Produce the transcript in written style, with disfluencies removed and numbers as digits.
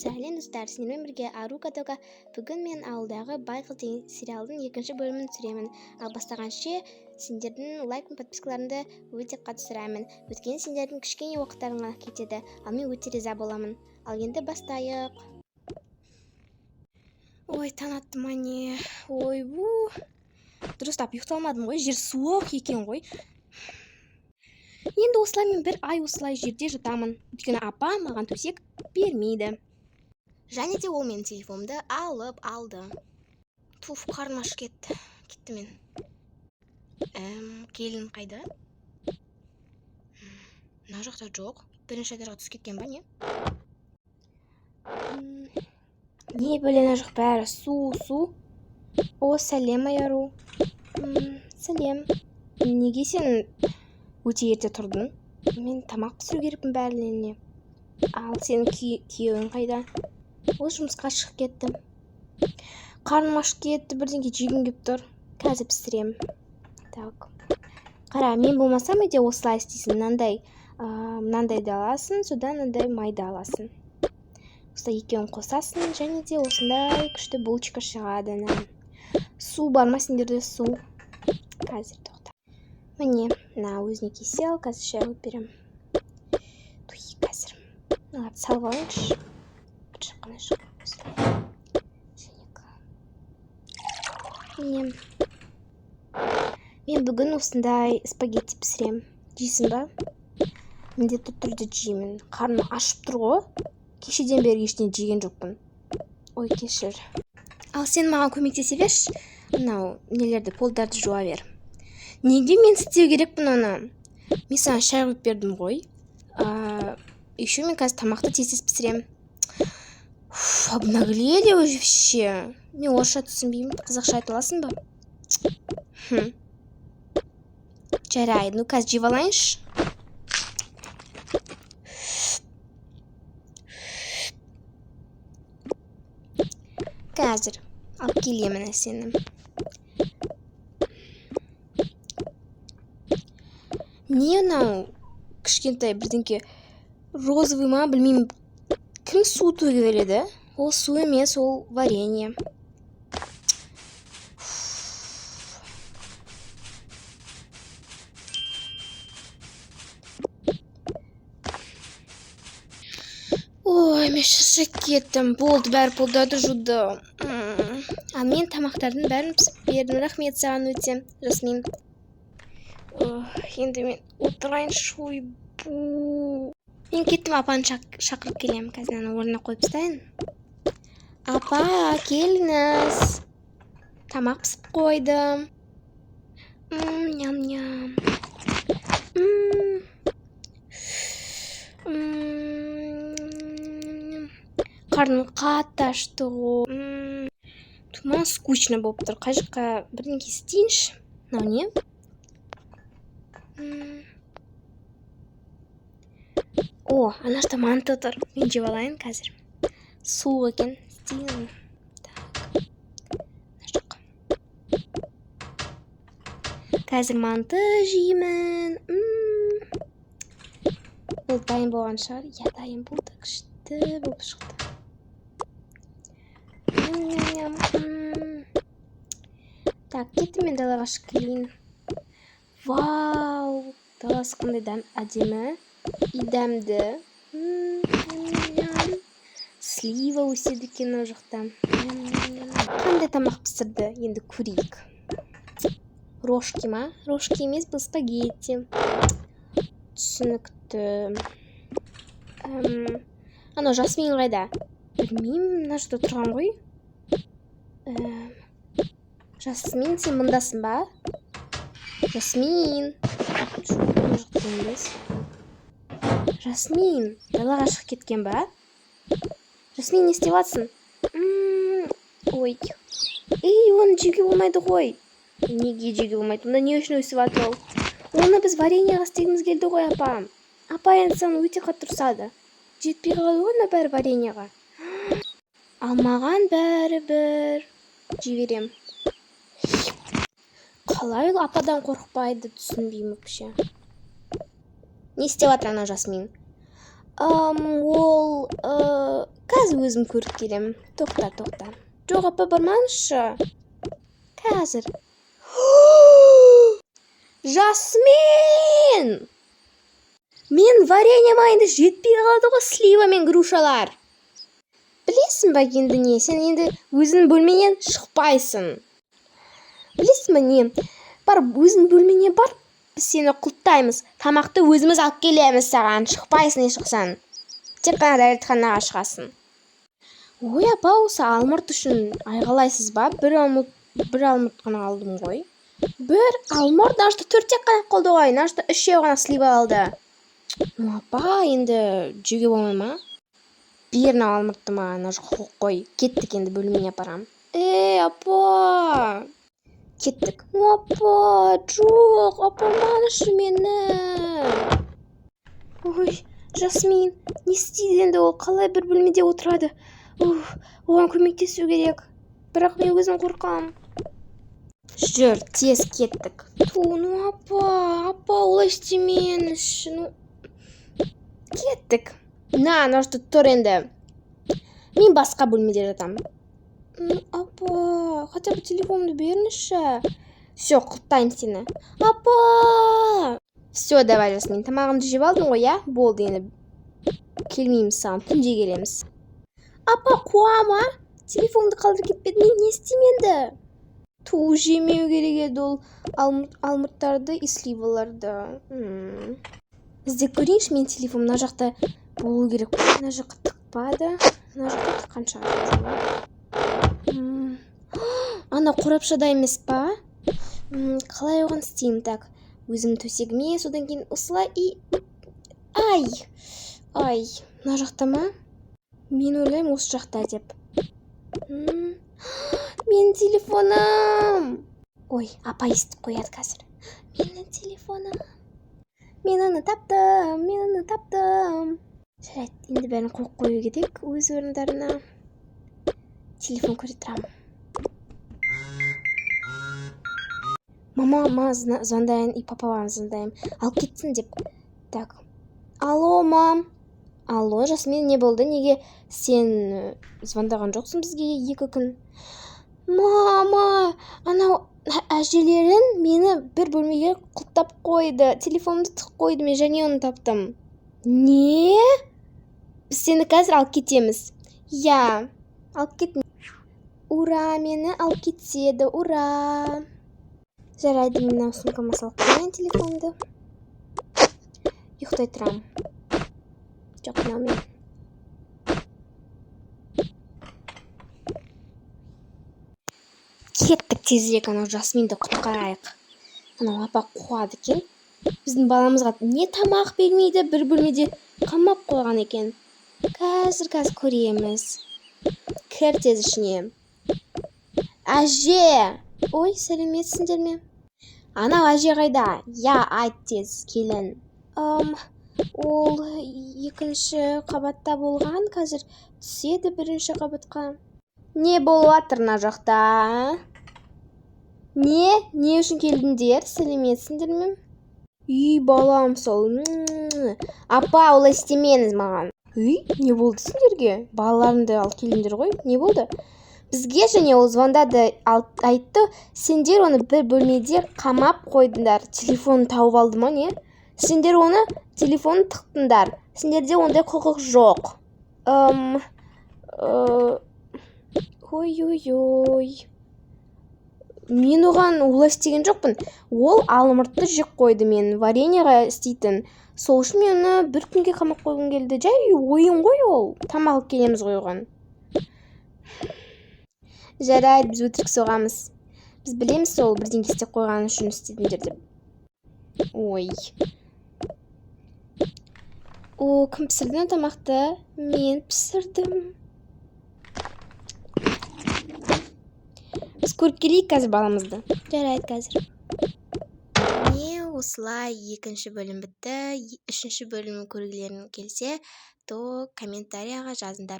Сәлем достар, сіздермен бірге Арука Тока. Бүгін мен ауылдағы бай қыз деген сериалдың екінші бөлімін түсіремін. Ал бастағанша сендердің лайк пен подпискаларыңды өте қатты сұраймын. Өйткені сендердің кішкене уақыттарыңа кетеді, ал мен өте риза боламын. Ал енді бастайық. Ой, таң атты ма не? Ой, дұрыстап ұйықталмадым ғой, жер суық екен ғой. Енді осылай мен бір ай осылай жерде жатамын. Өйткені апа маған төсек бермейді. Және де ол менің телефонымды алып алды. Туф, қарным ашып кетті мен. Келін қайда? Мына жақта жоқ. Бірінші этажға түсіп кеткен ба не? Не бөлена жоқ бәрі? Су. О, сәлем, Айару. Сәлем. Неге сен өте ерте тұрдың? Мен тамақ пісіру керекпін бәріне. Ал сенің күйеуің қайда? Ол жұмысқа шығып кетті. Қарным ашып кетті, бірдеңе жегім келіп тұр. Қазір пісірем. Так. Қара, мен болмасам үйде осылай істейсің. Мынандайды аласың, содан мынандай майды аласың. Осылай екеуін қосасың, және де осындай күшті булочка шығады. Су бар ма сендерде? Су. Қазір тоқта. Міне, өзіне кесел, қазір шай қойып берем. Қазір. Салып алайыншы. Мен бүгін осындай спагетти пісірем. Жейсің ба? Міндетті түрде жеймін. Қарным ашып тұр ғой. Кешеден бері ештеңе жеген жоқпын. Ой, кешір. Ал сен маған көмектесе берші. Нелерді, полдарды жуа бер. Неге мен істеу керекпін оны? Мен саған шай қойып бердім ғой. Еще мен қазір тамақты тез пісірем. Обнаглели вообще. Мен орысша түсінбеймін. Қазақша айта аласың ба? Жарайды, қазір жеп алайыншы. Қазір алып келемін сені. Не кішкентай бірдеңке розовый ма, білмеймін. Кім су төгіп береді? Ол су емес, ол варенье. Ой, мен шаршап кеттім. Болды, бәрі полдарды жуды. Ал мен тамақтардың бәрін пісіп бердім. Рахмет саған өте, Жасмин. Енді мен отырайыншы. Мен кеттім, апаны шақырып келем. Қазір орнына қойып тастайын. Апа, келіңіз. Тамақ пісіп қойдым. Ням-ням. Қарным қатты ашты ғой. Туман скучно болып тұр. Қай жаққа бірдеңе істейінші. Не? О, ана жақта манты тұр. Мен жеп алайын қазір. Суық екен. Істейін. Так. Қазір манты жеймін. Бұл дайын болған шығар. Я, дайын болды. Күшті болып шықты. Так, кеттім мен далаға шығып келейін. Вау! Даласы қандай әдемі. И дәмді. Слива өседі екен ол жақта. Қандай тамақ пісірді? Енді көрейік. Рожки ма? Рожки емес, бұл спагетти. Түсінікті. Жасмин қайда? Білмеймін, мына жақта тұрған ғой. Жасмин, сен мұндасың ба? Жасмин. Жасмин, далаға шығып кеткен ба? Жасмин, не істеп жатсың? Ой. Оны жеуге болмайды ғой. Неге жеуге болмайды? Онда не үшін өсіп жатыр ол? Оны біз вареньеға істегіміз келді ғой, апа. Апа енді саған өте қатты ұрсады. Жетпей қалды ғой, бәрі вареньеға. Алмаған бәрі-бір. Жіберем. Қалай ападан қорықпайды, түсінбеймін вообще. Не істеп жатыр ана Жасмин? Ол қазір өзім көріп келемін. Тоқта. Жоқ, апа, бармаңызшы. Қазір. Жасмин! Мен варенье майында жетпей қалды ғой, слива мен грушалар. Білесің ба енді не? Сен енді өзің бөлмеңнен шықпайсың. Білесің ба не? Бар, өзің бөлмеңе бар. Біз сені құлттаймыз. Тамақты өзіміз алып келеміз саған. Шықпайсың, не шықсаң. Тек қана дәретханаға шығасың. Ой, апа, осы алмұрт үшін айғалайсыз ба? Бір алмұрт қана алдым ғой. Бір алмұрт, нашты 4 тек қана қолды ғой. Нашты 3 ғана слива алды. Апа, енді жеуге болмай ма? Берін алмұртты ма, наш құқық қой. Кеттік, енді бөлмеңе апарам. Апа! Кеттік. Апа, жоқ, апармаңызшы мені. Ой, Жасмин, не істейді енді ол? Қалай бір бөлмеде отырады? Оған көмектесу керек. Бірақ мен өзім қорқам. Жүр, тез кеттік. Апа, олай істемеңізші. Кеттік. Нашты тұр енді. Мен басқа бөлмеде жатам. Апа, хотя бы телефонды беріңізші. Все, құлттайым сені. Апа! Все, давай, Жасмин, тамағымды жеп алдың ғой, я? Болды, енді келмейміз саған, түнде келеміз. Апа, қуама? Телефонды қалдырып кетпеді, мен не істеймін енді? Жемеу керек еді ол алмұрттарды и сливаларды. Іздеп көрейінші, мен телефон мына жақта болу керек. Мына жаққа тықпады. Мына жақта тыққанша. Ана қорапшада емес па? Қалай оған істеймін? Так, өзім төсегіме, содан кейін осылай и... Ай, мына жақта ма? Мен ойлаймын осы жақта деп. Менің телефоным! Ой, апа естіп қояды қазір. Менің телефоным! Мен оны таптым! Жарайды, енді бәрін қойып қою керек өз орындарына. Телефон көре тұрамын. Мама звондайын и папаға звондайын. Алып кетсін деп. Так. Алло, мам. Алло, Жасмин, не болды? Неге сен звондаған жоқсың бізге 2 күн? Мама, анау әжелерін мені бір бөлмеге құлттап қойды. Телефонымды тық қойды, мен және оны таптым. Не? Біз сені қазір алып кетеміз. Я, алып кет. Ура, мені алып кетседі, ура. Жарайды, мен сумкама салып қояйын телефонды. Ұйықтай тұрам. Жоқ, мен. Кеттік тезірек, анау Жасминді құтқарайық. Анау апа қуады екен. Біздің баламызға не тамақ бермейді, бір бөлмеде қамап қойған екен. Қазір көреміз. Кір тез ішіне. Әже! Ой, сәлеметсіңдер ме? Анау әже қайда? Я, айт тез, келін. Ол 2-ші қабатта болған, қазір түседі 1-ші қабатқа. Не болуатыр мына жақта? Не үшін келдіңдер? Сәлеметсіңдер ме? Балам сол. Апа, олай істемеңіз маған. Не болды сендерге? Балаларымды алып келдіңдер ғой? Не болды? Бізге және ол звондады, айтты, сендер оны бір бөлмеде қамап қойдыңдар. Телефонын тауып алды ма, не? Сендер оны телефонын тықтыңдар. Сендерде ондай құқық жоқ. Ой. Мен оған олай істеген жоқпын. Ол алмұртты жеп қойды, мен вареньеға істейтін. Сол үшін мен оны 1 күнге қамап қойғым келді. Жай ойын ғой ол. Тамақ алып келеміз ғой оған. Жарайды, біз өтірік соғамыз. Біз білеміз сол бірдеңе істеп қойған үшін істедіңдер деп. Ой. Кім пісірді тамақты? Мен пісірдім. Біз көріп келейік қазір баламызды. Жарайды қазір. Не осылай 2-ші бөлім бітті. 3-ші бөлімін көргілерің келсе, то комментарияға жазыңдар.